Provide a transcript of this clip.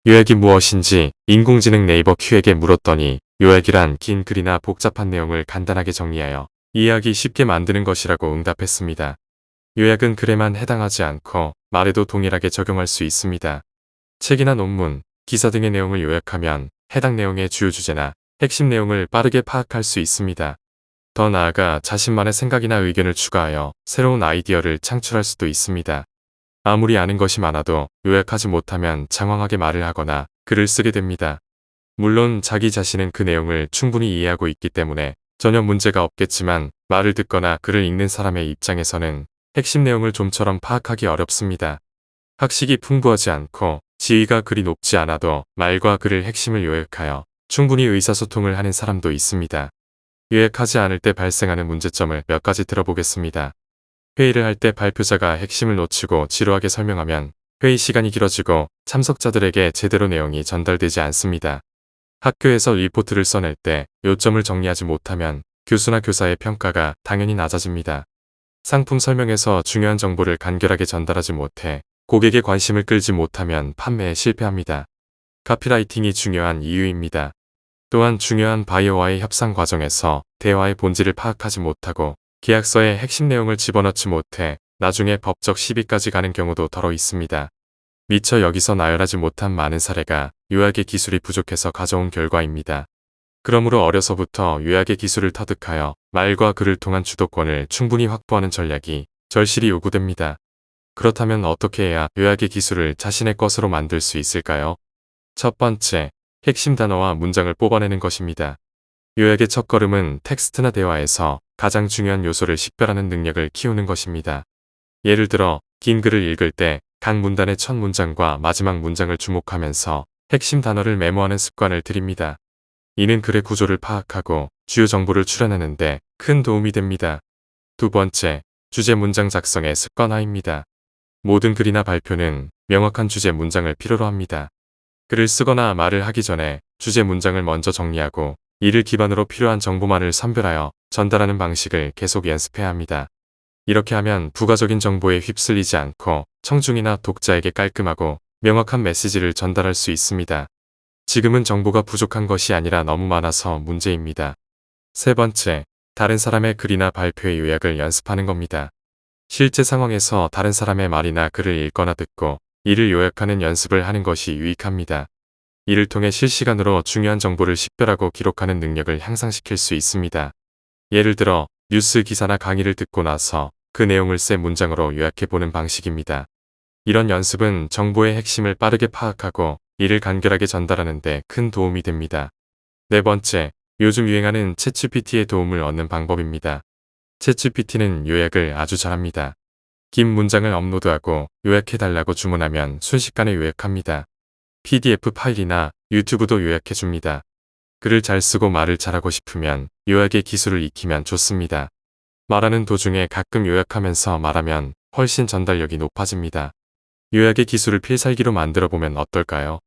요약이 무엇인지 인공지능 네이버 Q에게 물었더니 요약이란 긴 글이나 복잡한 내용을 간단하게 정리하여 이해하기 쉽게 만드는 것이라고 응답했습니다. 요약은 글에만 해당하지 않고 말에도 동일하게 적용할 수 있습니다. 책이나 논문, 기사 등의 내용을 요약하면 해당 내용의 주요 주제나 핵심 내용을 빠르게 파악할 수 있습니다. 더 나아가 자신만의 생각이나 의견을 추가하여 새로운 아이디어를 창출할 수도 있습니다. 아무리 아는 것이 많아도 요약하지 못하면 장황하게 말을 하거나 글을 쓰게 됩니다. 물론 자기 자신은 그 내용을 충분히 이해하고 있기 때문에 전혀 문제가 없겠지만 말을 듣거나 글을 읽는 사람의 입장에서는 핵심 내용을 좀처럼 파악하기 어렵습니다. 학식이 풍부하지 않고 지위가 그리 높지 않아도 말과 글의 핵심을 요약하여 충분히 의사소통을 하는 사람도 있습니다. 요약하지 않을 때 발생하는 문제점을 몇 가지 들어보겠습니다. 회의를 할 때 발표자가 핵심을 놓치고 지루하게 설명하면 회의 시간이 길어지고 참석자들에게 제대로 내용이 전달되지 않습니다. 학교에서 리포트를 써낼 때 요점을 정리하지 못하면 교수나 교사의 평가가 당연히 낮아집니다. 상품 설명에서 중요한 정보를 간결하게 전달하지 못해 고객의 관심을 끌지 못하면 판매에 실패합니다. 카피라이팅이 중요한 이유입니다. 또한 중요한 바이어와의 협상 과정에서 대화의 본질을 파악하지 못하고 계약서에 핵심 내용을 집어넣지 못해 나중에 법적 시비까지 가는 경우도 더러 있습니다. 미처 여기서 나열하지 못한 많은 사례가 요약의 기술이 부족해서 가져온 결과입니다. 그러므로 어려서부터 요약의 기술을 터득하여 말과 글을 통한 주도권을 충분히 확보하는 전략이 절실히 요구됩니다. 그렇다면 어떻게 해야 요약의 기술을 자신의 것으로 만들 수 있을까요? 첫 번째, 핵심 단어와 문장을 뽑아내는 것입니다. 요약의 첫걸음은 텍스트나 대화에서 가장 중요한 요소를 식별하는 능력을 키우는 것입니다. 예를 들어 긴 글을 읽을 때 각 문단의 첫 문장과 마지막 문장을 주목하면서 핵심 단어를 메모하는 습관을 들입니다. 이는 글의 구조를 파악하고 주요 정보를 추려내는 데 큰 도움이 됩니다. 두 번째, 주제 문장 작성의 습관화입니다. 모든 글이나 발표는 명확한 주제 문장을 필요로 합니다. 글을 쓰거나 말을 하기 전에 주제 문장을 먼저 정리하고 이를 기반으로 필요한 정보만을 선별하여 전달하는 방식을 계속 연습해야 합니다. 이렇게 하면 부가적인 정보에 휩쓸리지 않고 청중이나 독자에게 깔끔하고 명확한 메시지를 전달할 수 있습니다. 지금은 정보가 부족한 것이 아니라 너무 많아서 문제입니다. 세 번째, 다른 사람의 글이나 발표의 요약을 연습하는 겁니다. 실제 상황에서 다른 사람의 말이나 글을 읽거나 듣고 이를 요약하는 연습을 하는 것이 유익합니다. 이를 통해 실시간으로 중요한 정보를 식별하고 기록하는 능력을 향상시킬 수 있습니다. 예를 들어 뉴스 기사나 강의를 듣고 나서 그 내용을 새 문장으로 요약해보는 방식입니다. 이런 연습은 정보의 핵심을 빠르게 파악하고 이를 간결하게 전달하는 데 큰 도움이 됩니다. 네 번째, 요즘 유행하는 챗GPT의 도움을 얻는 방법입니다. 챗GPT는 요약을 아주 잘합니다. 긴 문장을 업로드하고 요약해달라고 주문하면 순식간에 요약합니다. PDF 파일이나 유튜브도 요약해줍니다. 글을 잘 쓰고 말을 잘하고 싶으면 요약의 기술을 익히면 좋습니다. 말하는 도중에 가끔 요약하면서 말하면 훨씬 전달력이 높아집니다. 요약의 기술을 필살기로 만들어 보면 어떨까요?